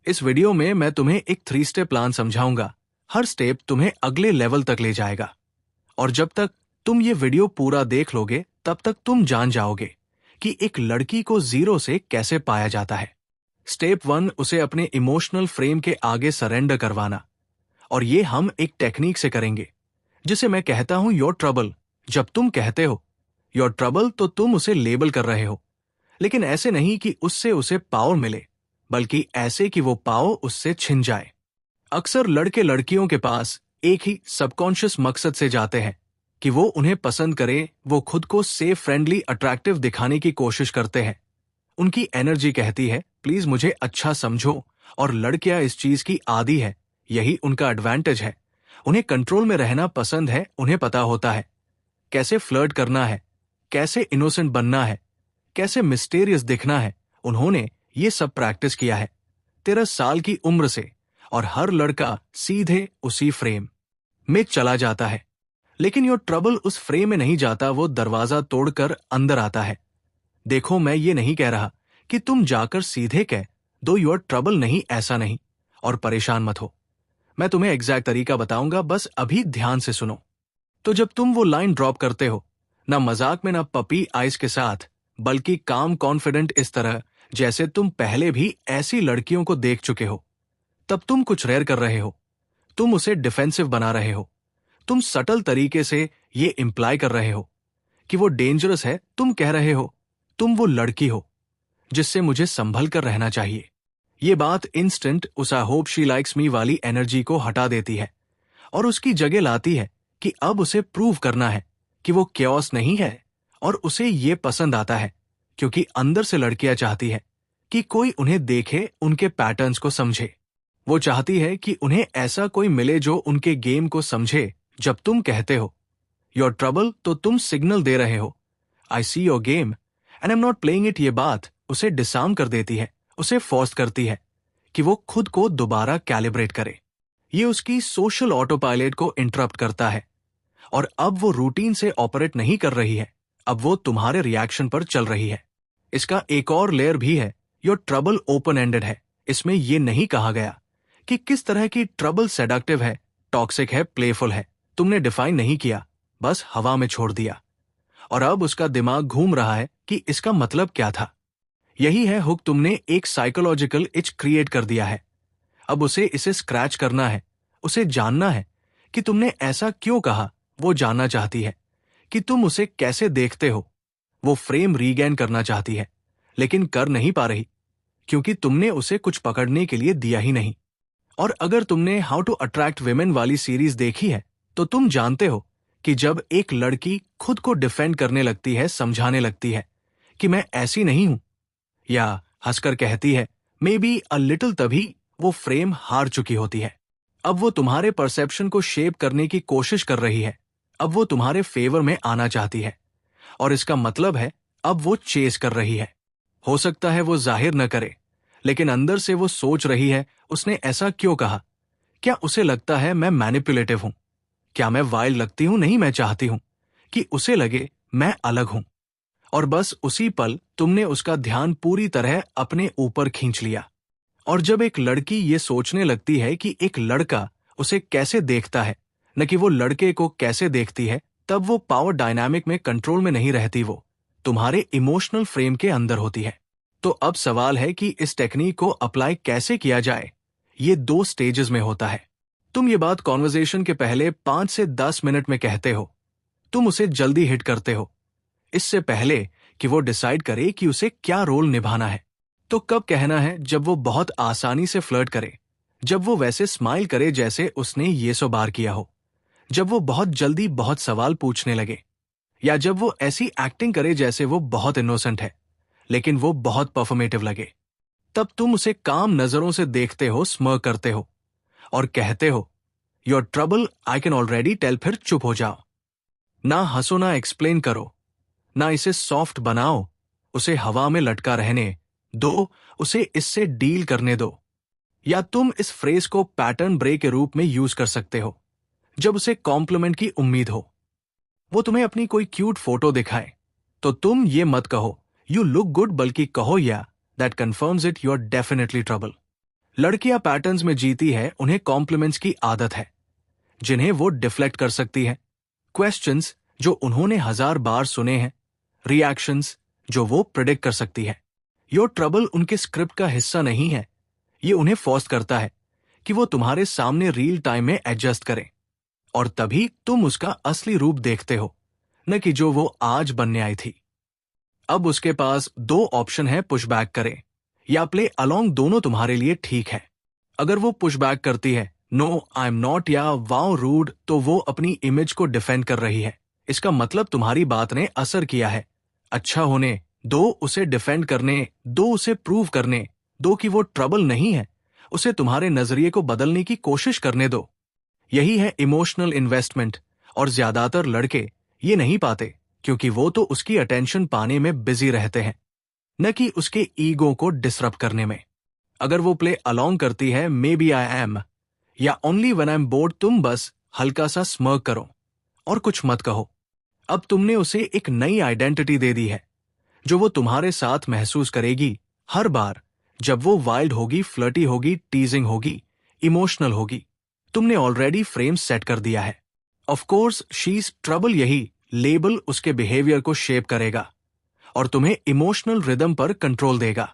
इस वीडियो में मैं तुम्हें एक 3 स्टेप प्लान समझाऊंगा। हर स्टेप तुम्हें अगले लेवल तक ले जाएगा। और जब तक तुम ये वीडियो पूरा देख लोगे तब तक तुम जान जाओगे कि एक लड़की को जीरो से कैसे पाया जाता है। स्टेप 1, उसे अपने इमोशनल फ्रेम के आगे सरेंडर करवाना। और ये हम एक टेक्निक से करेंगे जिसे मैं कहता हूं योर ट्रबल। जब तुम कहते हो योर ट्रबल तो तुम उसे लेबल कर रहे हो, लेकिन ऐसे नहीं कि उससे उसे पावर मिले, बल्कि ऐसे कि वो पावर उससे छिन जाए। अक्सर लड़के लड़कियों के पास एक ही सबकॉन्शियस मकसद से जाते हैं कि वो उन्हें पसंद करे। वो खुद को सेफ, फ्रेंडली, अट्रैक्टिव दिखाने की कोशिश करते हैं। उनकी एनर्जी कहती है प्लीज मुझे अच्छा समझो, और लड़कियां इस चीज की आदी है। यही उनका एडवांटेज है। उन्हें कंट्रोल में रहना पसंद है। उन्हें पता होता है कैसे फ्लर्ट करना है, कैसे इनोसेंट बनना है, कैसे मिस्टीरियस दिखना है। उन्होंने ये सब प्रैक्टिस किया है 13 साल की उम्र से, और हर लड़का सीधे उसी फ्रेम में चला जाता है। लेकिन योर ट्रबल उस फ्रेम में नहीं जाता, वो दरवाजा तोड़कर अंदर आता है। देखो, मैं ये नहीं कह रहा कि तुम जाकर सीधे कह दो योर ट्रबल नहीं, ऐसा नहीं, और परेशान मत हो। मैं तुम्हें एग्जैक्ट तरीका बताऊंगा, बस अभी ध्यान से सुनो। तो जब तुम वो लाइन ड्रॉप करते हो, ना मजाक में ना पपी आइज के साथ, बल्कि काम कॉन्फिडेंट, इस तरह जैसे तुम पहले भी ऐसी लड़कियों को देख चुके हो, तब तुम कुछ रेयर कर रहे हो। तुम उसे डिफेंसिव बना रहे हो। तुम सटल तरीके से ये इंप्लाई कर रहे हो कि वो डेंजरस है। तुम कह रहे हो तुम वो लड़की हो जिससे मुझे संभल कर रहना चाहिए। ये बात इंस्टेंट उस I hope she likes me वाली एनर्जी को हटा देती है और उसकी जगह लाती है कि अब उसे प्रूव करना है कि वो क्योस नहीं है। और उसे ये पसंद आता है क्योंकि अंदर से लड़कियां चाहती है कि कोई उन्हें देखे, उनके पैटर्न्स को समझे। वो चाहती है कि उन्हें ऐसा कोई मिले जो उनके गेम को समझे। जब तुम कहते हो योर ट्रबल तो तुम सिग्नल दे रहे हो I see your game and I am not playing it. ये बात उसे डिसआर्म कर देती है, उसे फोर्स करती है कि वो खुद को दोबारा कैलिब्रेट करे। ये उसकी सोशल ऑटो पायलट को इंटरप्ट करता है और अब वो रूटीन से ऑपरेट नहीं कर रही है, अब वो तुम्हारे रिएक्शन पर चल रही है। इसका एक और लेयर भी है, योर ट्रबल ओपन एंडेड है। इसमें ये नहीं कहा गया कि किस तरह की ट्रबल सेडक्टिव है, टॉक्सिक है, प्लेफुल है। तुमने डिफाइन नहीं किया, बस हवा में छोड़ दिया। और अब उसका दिमाग घूम रहा है कि इसका मतलब क्या था। यही है हुक, तुमने एक साइकोलॉजिकल इच क्रिएट कर दिया है। अब उसे इसे स्क्रैच करना है, उसे जानना है कि तुमने ऐसा क्यों कहा। वो जानना चाहती है कि तुम उसे कैसे देखते हो। वो फ्रेम रीगेन करना चाहती है, लेकिन कर नहीं पा रही क्योंकि तुमने उसे कुछ पकड़ने के लिए दिया ही नहीं। और अगर तुमने हाउ टू अट्रैक्ट विमेन वाली सीरीज देखी है तो तुम जानते हो कि जब एक लड़की खुद को डिफेंड करने लगती है, समझाने लगती है कि मैं ऐसी नहीं हूं, या हंसकर कहती है मे बी अ लिटिल, तभी वो फ्रेम हार चुकी होती है। अब वो तुम्हारे परसेप्शन को शेप करने की कोशिश कर रही है। अब वो तुम्हारे फेवर में आना चाहती है, और इसका मतलब है अब वो चेस कर रही है। हो सकता है वो जाहिर न करे, लेकिन अंदर से वो सोच रही है उसने ऐसा क्यों कहा। क्या उसे लगता है मैं मैनिपुलेटिव हूं? क्या मैं वाइल्ड लगती हूं? नहीं, मैं चाहती हूं कि उसे लगे मैं अलग हूं। और बस उसी पल तुमने उसका ध्यान पूरी तरह अपने ऊपर खींच लिया। और जब एक लड़की ये सोचने लगती है कि एक लड़का उसे कैसे देखता है, न कि वो लड़के को कैसे देखती है, तब वो पावर डायनामिक में कंट्रोल में नहीं रहती, वो तुम्हारे इमोशनल फ्रेम के अंदर होती है। तो अब सवाल है कि इस टेक्निक को अप्लाई कैसे किया जाए। ये 2 स्टेजेस में होता है। तुम ये बात कॉन्वर्सेशन के पहले 5 से 10 मिनट में कहते हो। तुम उसे जल्दी हिट करते हो, इससे पहले कि वो डिसाइड करे कि उसे क्या रोल निभाना है। तो कब कहना है? जब वो बहुत आसानी से फ्लर्ट करे, जब वो वैसे स्माइल करे जैसे उसने ये 100 बार किया हो, जब वो बहुत जल्दी बहुत सवाल पूछने लगे, या जब वो ऐसी एक्टिंग करे जैसे वो बहुत इनोसेंट है लेकिन वो बहुत परफॉर्मेटिव लगे। तब तुम उसे काम नजरों से देखते हो, स्मर्क करते हो और कहते हो your trouble I can already tell. फिर चुप हो जाओ। ना हंसो, ना एक्सप्लेन करो, ना इसे सॉफ्ट बनाओ। उसे हवा में लटका रहने दो, उसे इससे डील करने दो। या तुम इस फ्रेज को पैटर्न ब्रेक के रूप में यूज कर सकते हो। जब उसे कॉम्प्लीमेंट की उम्मीद हो, वो तुम्हें अपनी कोई क्यूट फोटो दिखाए, तो तुम ये मत कहो यू लुक गुड, बल्कि कहो या that confirms it, you are definitely trouble. लड़कियां पैटर्न्स में जीती है, उन्हें कॉम्प्लीमेंट्स की आदत है जिन्हें वो डिफ्लेक्ट कर सकती है, क्वेश्चंस जो उन्होंने 1000 बार सुने हैं, रिएक्शंस जो वो प्रिडिक्ट कर सकती है। योर ट्रबल उनके स्क्रिप्ट का हिस्सा नहीं है, ये उन्हें फोर्स करता है कि वो तुम्हारे सामने रियल टाइम में एडजस्ट करें, और तभी तुम उसका असली रूप देखते हो, न कि जो वो आज बनने आई थी। अब उसके पास 2 ऑप्शन है, पुशबैक करे या प्ले अलोंग। दोनों तुम्हारे लिए ठीक है। अगर वो पुशबैक करती है, नो आई एम नॉट या वाओ रूड, तो वो अपनी इमेज को डिफेंड कर रही है। इसका मतलब तुम्हारी बात ने असर किया है। अच्छा होने दो, उसे डिफेंड करने दो, उसे प्रूव करने दो कि वो ट्रबल नहीं है। उसे तुम्हारे नजरिए को बदलने की कोशिश करने दो। यही है इमोशनल इन्वेस्टमेंट, और ज्यादातर लड़के ये नहीं पाते क्योंकि वो तो उसकी अटेंशन पाने में बिजी रहते हैं, न कि उसके ईगो को डिसरप्ट करने में। अगर वो प्ले अलोंग करती है, मे बी आई एम या only when I am board, तुम बस हल्का सा स्मर्क करो और कुछ मत कहो। अब तुमने उसे एक नई आइडेंटिटी दे दी है जो वो तुम्हारे साथ महसूस करेगी हर बार जब वो वाइल्ड होगी, फ्लर्टी होगी, टीजिंग होगी, इमोशनल होगी। तुमने ऑलरेडी फ्रेम सेट कर दिया है। Of course she is trouble, यही लेबल उसके बिहेवियर को शेप करेगा और तुम्हें इमोशनल रिदम पर कंट्रोल देगा।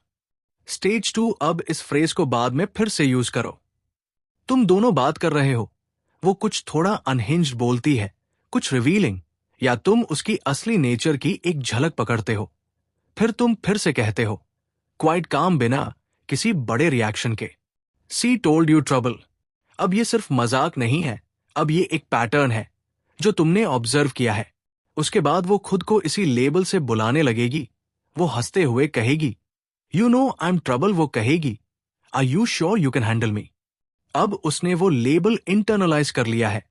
स्टेज 2, अब इस फ्रेज को बाद में फिर से यूज करो। तुम दोनों बात कर रहे हो, वो कुछ थोड़ा अनहिंज्ड बोलती है, कुछ रिवीलिंग, या तुम उसकी असली नेचर की एक झलक पकड़ते हो। फिर तुम फिर से कहते हो, क्वाइट काम, बिना किसी बड़े रिएक्शन के, सी टोल्ड यू ट्रबल। अब ये सिर्फ मजाक नहीं है, अब ये एक पैटर्न है जो तुमने ऑब्जर्व किया है। उसके बाद वो खुद को इसी लेबल से बुलाने लगेगी। वो हंसते हुए कहेगी, you know I am trouble. वो कहेगी, are you sure you can handle me. अब उसने वो लेबल इंटरनलाइज कर लिया है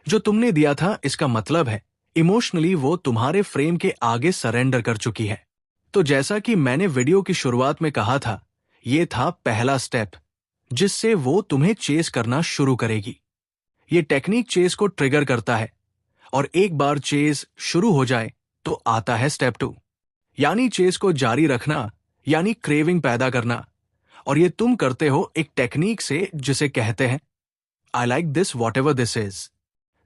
जो तुमने दिया था। इसका मतलब है इमोशनली वो तुम्हारे फ्रेम के आगे सरेंडर कर चुकी है। तो जैसा कि मैंने वीडियो की शुरुआत में कहा था, ये था पहला स्टेप जिससे वो तुम्हें चेस करना शुरू करेगी। ये टेक्निक चेस को ट्रिगर करता है, और एक बार चेस शुरू हो जाए तो आता है स्टेप 2, यानी चेस को जारी रखना, यानी क्रेविंग पैदा करना। और ये तुम करते हो एक टेक्निक से जिसे कहते हैं I like this what ever this is.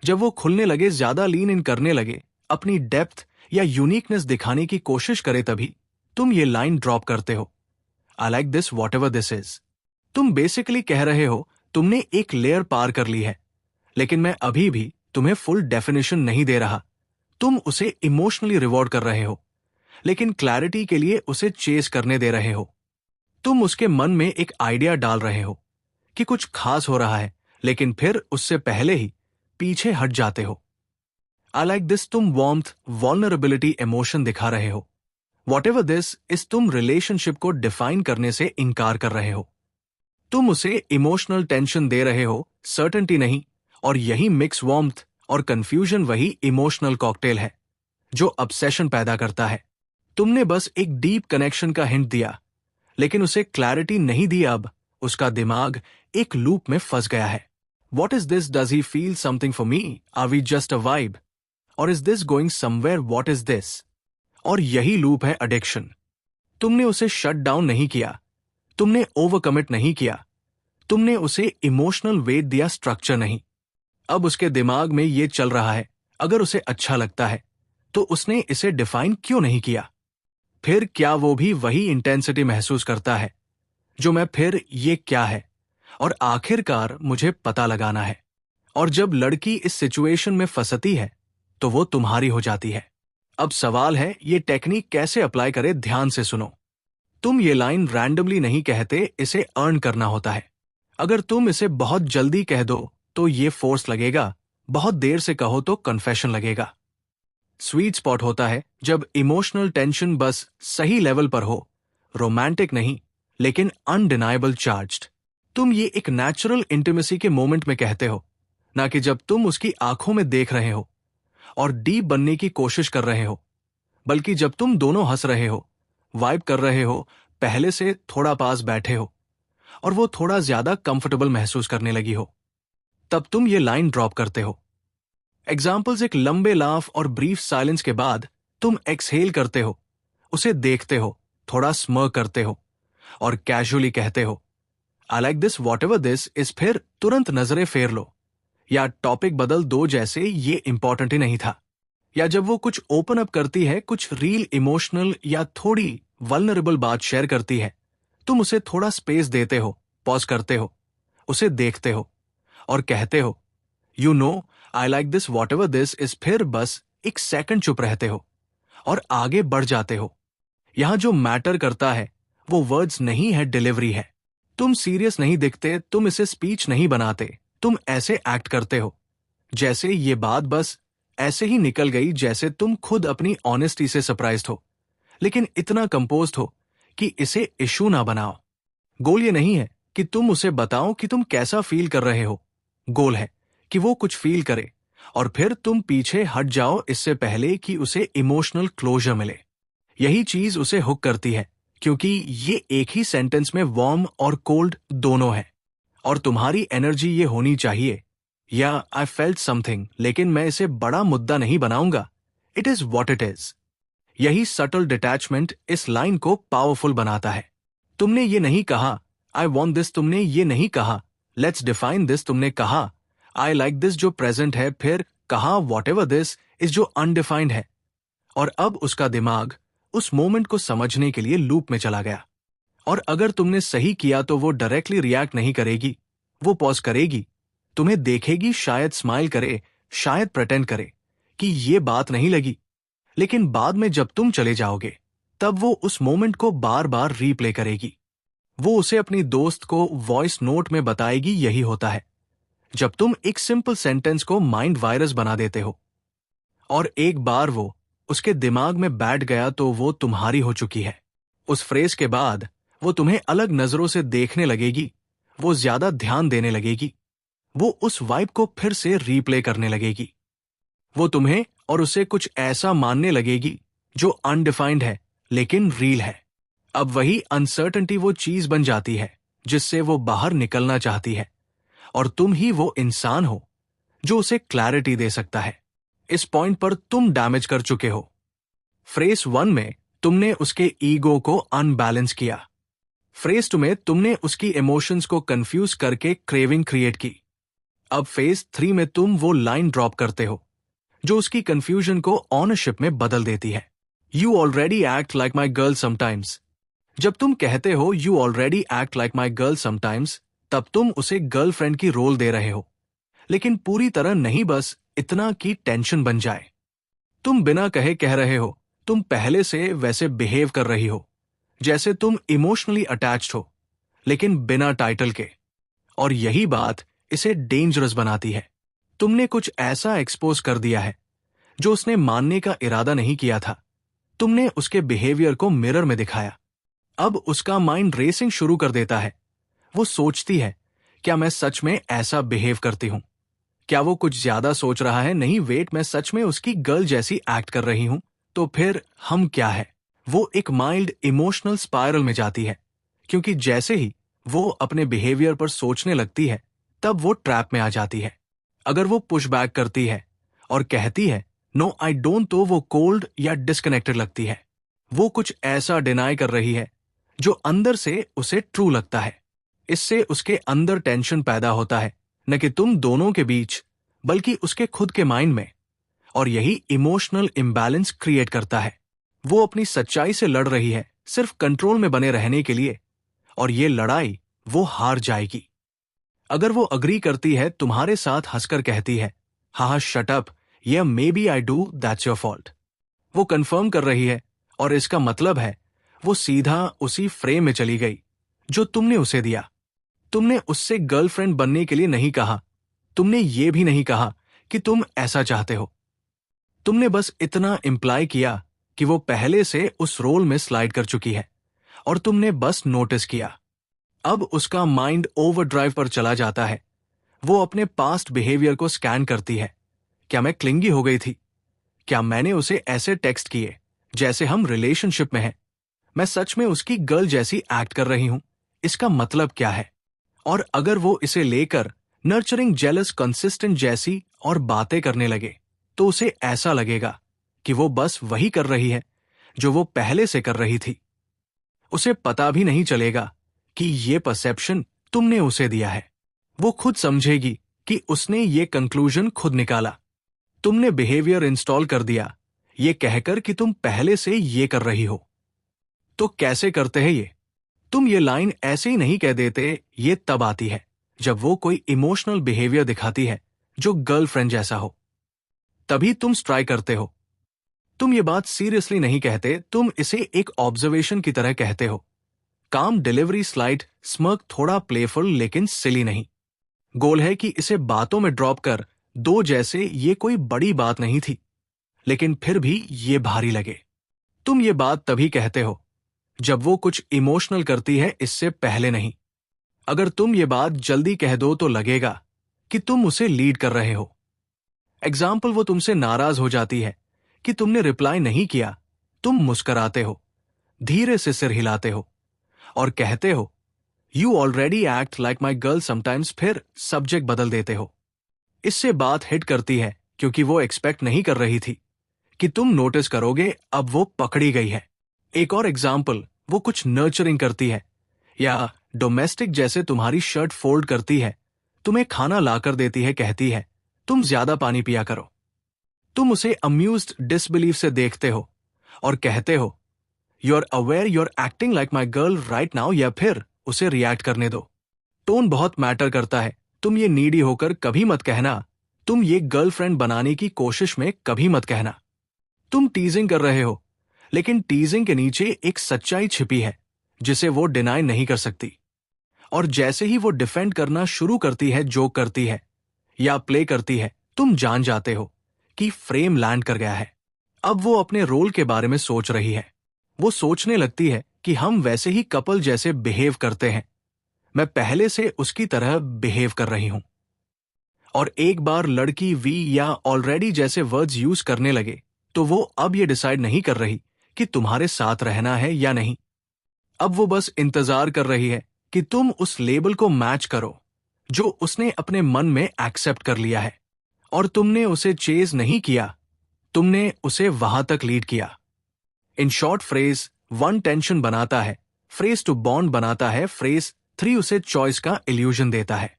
जब वो खुलने लगे, ज्यादा लीन इन करने लगे, अपनी डेप्थ या यूनिकनेस दिखाने की कोशिश करे, तभी तुम ये लाइन ड्रॉप करते हो, I like this what ever this is. तुम बेसिकली कह रहे हो तुमने एक लेयर पार कर ली है, लेकिन मैं अभी भी तुम्हें फुल डेफिनेशन नहीं दे रहा। तुम उसे इमोशनली रिवॉर्ड कर रहे हो, लेकिन क्लैरिटी के लिए उसे चेस करने दे रहे हो। तुम उसके मन में एक आइडिया डाल रहे हो कि कुछ खास हो रहा है, लेकिन फिर उससे पहले ही पीछे हट जाते हो। आई लाइक दिस, तुम वार्मथ, वल्नरेबिलिटी, इमोशन दिखा रहे हो। वॉट एवर दिस इज, तुम रिलेशनशिप को डिफाइन करने से इनकार कर रहे हो। तुम उसे इमोशनल टेंशन दे रहे हो, सर्टेनिटी नहीं। और यही मिक्स वार्मथ और कंफ्यूजन वही इमोशनल कॉकटेल है जो ऑब्सेशन पैदा करता है। तुमने बस एक डीप कनेक्शन का हिंट दिया, लेकिन उसे क्लैरिटी नहीं दी। अब उसका दिमाग एक लूप में फंस गया है। What is this? Does he feel something for me? Are we just a vibe? Or is this going somewhere? What is this? और यही लूप है एडिक्शन। तुमने उसे शट डाउन नहीं किया, तुमने ओवरकमिट नहीं किया, तुमने उसे इमोशनल वेट दिया, स्ट्रक्चर नहीं। अब उसके दिमाग में ये चल रहा है, अगर उसे अच्छा लगता है तो उसने इसे डिफाइन क्यों नहीं किया? फिर क्या वो भी वही इंटेंसिटी महसूस करता है जो मैं? फिर ये क्या है? और आखिरकार मुझे पता लगाना है। और जब लड़की इस सिचुएशन में फंसती है तो वो तुम्हारी हो जाती है। अब सवाल है ये टेक्निक कैसे अप्लाई करे। ध्यान से सुनो। तुम ये लाइन रैंडमली नहीं कहते, इसे अर्न करना होता है। अगर तुम इसे बहुत जल्दी कह दो तो ये फोर्स लगेगा, बहुत देर से कहो तो कन्फेशन लगेगा। स्वीट स्पॉट होता है जब इमोशनल टेंशन बस सही लेवल पर हो, रोमांटिक नहीं लेकिन अनडिनाइबल चार्ज्ड। तुम ये एक नेचुरल इंटीमेसी के मोमेंट में कहते हो, ना कि जब तुम उसकी आंखों में देख रहे हो और डीप बनने की कोशिश कर रहे हो, बल्कि जब तुम दोनों हंस रहे हो, वाइब कर रहे हो, पहले से थोड़ा पास बैठे हो और वो थोड़ा ज्यादा कंफर्टेबल महसूस करने लगी हो, तब तुम ये लाइन ड्रॉप करते हो। एग्जाम्पल्स, एक लंबे लाफ और ब्रीफ साइलेंस के बाद तुम एक्सहेल करते हो, उसे देखते हो, थोड़ा स्मर्क करते हो और कैजुअली कहते हो, I like this what ever this इस फिर तुरंत नजरें फेर लो, या टॉपिक बदल दो जैसे ये इंपॉर्टेंट ही नहीं था। या जब वो कुछ ओपन अप करती है, कुछ रियल इमोशनल या थोड़ी वल्नरेबल बात शेयर करती है, तुम उसे थोड़ा स्पेस देते हो, पॉज करते हो, उसे देखते हो और कहते हो you know I like this what ever this इस फिर बस एक सेकंड चुप रहते हो और आगे बढ़ जाते हो। यहां जो मैटर करता है वो वर्ड्स नहीं है, डिलीवरी है। तुम सीरियस नहीं दिखते, तुम इसे स्पीच नहीं बनाते, तुम ऐसे एक्ट करते हो जैसे ये बात बस ऐसे ही निकल गई, जैसे तुम खुद अपनी ऑनेस्टी से सरप्राइज्ड हो, लेकिन इतना कंपोज्ड हो कि इसे इशू ना बनाओ। गोल ये नहीं है कि तुम उसे बताओ कि तुम कैसा फील कर रहे हो, गोल है कि वो कुछ फील करे और फिर तुम पीछे हट जाओ इससे पहले कि उसे इमोशनल क्लोजर मिले। यही चीज उसे हुक करती है, क्योंकि ये एक ही सेंटेंस में वार्म और कोल्ड दोनों है। और तुम्हारी एनर्जी ये होनी चाहिए, या आई फेल्ट समथिंग, लेकिन मैं इसे बड़ा मुद्दा नहीं बनाऊंगा, it is what it is. यही सटल डिटैचमेंट इस लाइन को पावरफुल बनाता है। तुमने ये नहीं कहा आई वॉन्ट दिस, तुमने ये नहीं कहा लेट्स डिफाइन दिस, तुमने कहा आई लाइक दिस जो प्रेजेंट है, फिर कहा वॉट एवर दिस इज जो अनडिफाइंड है। और अब उसका दिमाग उस मोमेंट को समझने के लिए लूप में चला गया। और अगर तुमने सही किया तो वो डायरेक्टली रिएक्ट नहीं करेगी, वो पॉज करेगी, तुम्हें देखेगी, शायद स्माइल करे, शायद प्रेटेंड करे कि ये बात नहीं लगी। लेकिन बाद में जब तुम चले जाओगे तब वो उस मोमेंट को बार बार रीप्ले करेगी। वो उसे अपनी दोस्त को वॉइस नोट में बताएगी। यही होता है जब तुम एक सिंपल सेंटेंस को माइंड वायरस बना देते हो, और एक बार वो उसके दिमाग में बैठ गया तो वो तुम्हारी हो चुकी है। उस फ्रेज के बाद वो तुम्हें अलग नजरों से देखने लगेगी, वो ज्यादा ध्यान देने लगेगी, वो उस वाइब को फिर से रीप्ले करने लगेगी। वो तुम्हें और उसे कुछ ऐसा मानने लगेगी जो अनडिफाइंड है लेकिन रील है। अब वही अनसर्टेनिटी वो चीज बन जाती है जिससे वो बाहर निकलना चाहती है, और तुम ही वो इंसान हो जो उसे क्लैरिटी दे सकता है। इस पॉइंट पर तुम डैमेज कर चुके हो। फ्रेज 1 में तुमने उसके ईगो को अनबैलेंस किया। फ्रेज 2 में तुमने उसकी इमोशंस को कंफ्यूज करके क्रेविंग क्रिएट की। अब फेज 3 में तुम वो लाइन ड्रॉप करते हो जो उसकी कंफ्यूजन को ऑनरशिप में बदल देती है। You already act like my girl sometimes. जब तुम कहते हो you already act like my girl sometimes, तब तुम उसे गर्लफ्रेंड की रोल दे रहे हो, लेकिन पूरी तरह नहीं, बस इतना कि टेंशन बन जाए। तुम बिना कहे कह रहे हो, तुम पहले से वैसे बिहेव कर रही हो जैसे तुम इमोशनली अटैच्ड हो, लेकिन बिना टाइटल के। और यही बात इसे डेंजरस बनाती है। तुमने कुछ ऐसा एक्सपोज कर दिया है जो उसने मानने का इरादा नहीं किया था। तुमने उसके बिहेवियर को मिरर में दिखाया। अब उसका माइंड रेसिंग शुरू कर देता है। वो सोचती है, क्या मैं सच में ऐसा बिहेव करती हूं? क्या वो कुछ ज्यादा सोच रहा है? नहीं, वेट, मैं सच में उसकी गर्ल जैसी एक्ट कर रही हूं। तो फिर हम क्या है? वो एक माइल्ड इमोशनल स्पाइरल में जाती है, क्योंकि जैसे ही वो अपने बिहेवियर पर सोचने लगती है तब वो ट्रैप में आ जाती है। अगर वो पुश बैक करती है और कहती है नो आई डोंट, तो वो कोल्ड या डिस्कनेक्टेड लगती है। वो कुछ ऐसा डिनाई कर रही है जो अंदर से उसे ट्रू लगता है। इससे उसके अंदर टेंशन पैदा होता है, न कि तुम दोनों के बीच, बल्कि उसके खुद के माइंड में। और यही इमोशनल इम्बैलेंस क्रिएट करता है। वो अपनी सच्चाई से लड़ रही है सिर्फ कंट्रोल में बने रहने के लिए, और ये लड़ाई वो हार जाएगी। अगर वो अग्री करती है, तुम्हारे साथ हंसकर कहती है हाँ शट अप, या maybe I do, that's your fault, वो कंफर्म कर रही है, और इसका मतलब है वो सीधा उसी फ्रेम में चली गई जो तुमने उसे दिया। तुमने उससे गर्लफ्रेंड बनने के लिए नहीं कहा, तुमने ये भी नहीं कहा कि तुम ऐसा चाहते हो। तुमने बस इतना इंप्लाई किया कि वो पहले से उस रोल में स्लाइड कर चुकी है, और तुमने बस नोटिस किया। अब उसका माइंड ओवरड्राइव पर चला जाता है। वो अपने पास्ट बिहेवियर को स्कैन करती है। क्या मैं क्लिंगी हो गई थी? क्या मैंने उसे ऐसे टेक्स्ट किए जैसे हम रिलेशनशिप में हैं? मैं सच में उसकी गर्ल जैसी एक्ट कर रही हूं? इसका मतलब क्या है? और अगर वो इसे लेकर नर्चरिंग, जेलस, कंसिस्टेंट जैसी और बातें करने लगे, तो उसे ऐसा लगेगा कि वो बस वही कर रही है जो वो पहले से कर रही थी। उसे पता भी नहीं चलेगा कि ये परसेप्शन तुमने उसे दिया है। वो खुद समझेगी कि उसने ये कंक्लूजन खुद निकाला। तुमने बिहेवियर इंस्टॉल कर दिया ये कहकर कि तुम पहले से ये कर रही हो। तो कैसे करते हैं ये? तुम ये लाइन ऐसे ही नहीं कह देते, ये तब आती है जब वो कोई इमोशनल बिहेवियर दिखाती है जो गर्लफ्रेंड जैसा हो, तभी तुम स्ट्राइक करते हो। तुम ये बात सीरियसली नहीं कहते, तुम इसे एक ऑब्जर्वेशन की तरह कहते हो। काम डिलीवरी स्लाइड स्मर्क थोड़ा प्लेफुल लेकिन सिली नहीं। गोल है कि इसे बातों में ड्रॉप कर दो जैसे ये कोई बड़ी बात नहीं थी, लेकिन फिर भी ये भारी लगे। तुम ये बात तभी कहते हो जब वो कुछ इमोशनल करती है, इससे पहले नहीं। अगर तुम ये बात जल्दी कह दो तो लगेगा कि तुम उसे लीड कर रहे हो। एग्जाम्पल, वो तुमसे नाराज हो जाती है कि तुमने रिप्लाई नहीं किया। तुम मुस्कराते हो, धीरे से सिर हिलाते हो और कहते हो you already act like my girl sometimes, फिर सब्जेक्ट बदल देते हो। इससे बात हिट करती है क्योंकि वो एक्सपेक्ट नहीं कर रही थी कि तुम नोटिस करोगे, अब वो पकड़ी गई है। एक और एग्जाम्पल, वो कुछ नर्चरिंग करती है या डोमेस्टिक जैसे तुम्हारी शर्ट फोल्ड करती है, तुम्हें खाना लाकर देती है, कहती है तुम ज्यादा पानी पिया करो। तुम उसे अम्यूज्ड डिसबिलीव से देखते हो और कहते हो you are aware you are acting like my girl right now, या फिर उसे रिएक्ट करने दो। टोन बहुत मैटर करता है। तुम ये नीडी होकर कभी मत कहना, तुम ये गर्लफ्रेंड बनाने की कोशिश में कभी मत कहना। तुम टीजिंग कर रहे हो, लेकिन टीजिंग के नीचे एक सच्चाई छिपी है जिसे वो डिनाई नहीं कर सकती। और जैसे ही वो डिफेंड करना शुरू करती है, जोक करती है या प्ले करती है, तुम जान जाते हो कि फ्रेम लैंड कर गया है। अब वो अपने रोल के बारे में सोच रही है। वो सोचने लगती है कि हम वैसे ही कपल जैसे बिहेव करते हैं, मैं पहले से उसकी तरह बिहेव कर रही हूं। और एक बार लड़की वी या ऑलरेडी जैसे वर्ड्स यूज करने लगे तो वो अब ये डिसाइड नहीं कर रही कि तुम्हारे साथ रहना है या नहीं। अब वो बस इंतजार कर रही है कि तुम उस लेबल को मैच करो जो उसने अपने मन में एक्सेप्ट कर लिया है। और तुमने उसे चेज नहीं किया, तुमने उसे वहां तक लीड किया। इन शॉर्ट, फ्रेज 1 टेंशन बनाता है, फ्रेज 2 बॉन्ड बनाता है, फ्रेज 3 उसे चॉइस का इल्यूजन देता है।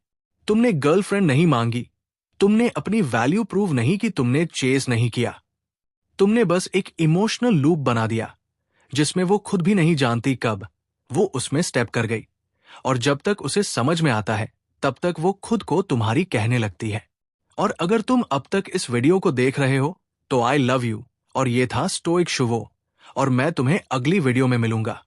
तुमने गर्लफ्रेंड नहीं मांगी, तुमने अपनी वैल्यू प्रूव नहीं की, तुमने चेज नहीं किया। तुमने बस एक इमोशनल लूप बना दिया जिसमें वो खुद भी नहीं जानती कब वो उसमें स्टेप कर गई। और जब तक उसे समझ में आता है तब तक वो खुद को तुम्हारी कहने लगती है। और अगर तुम अब तक इस वीडियो को देख रहे हो तो आई लव यू। और ये था स्टोइक शुभो, और मैं तुम्हें अगली वीडियो में मिलूंगा।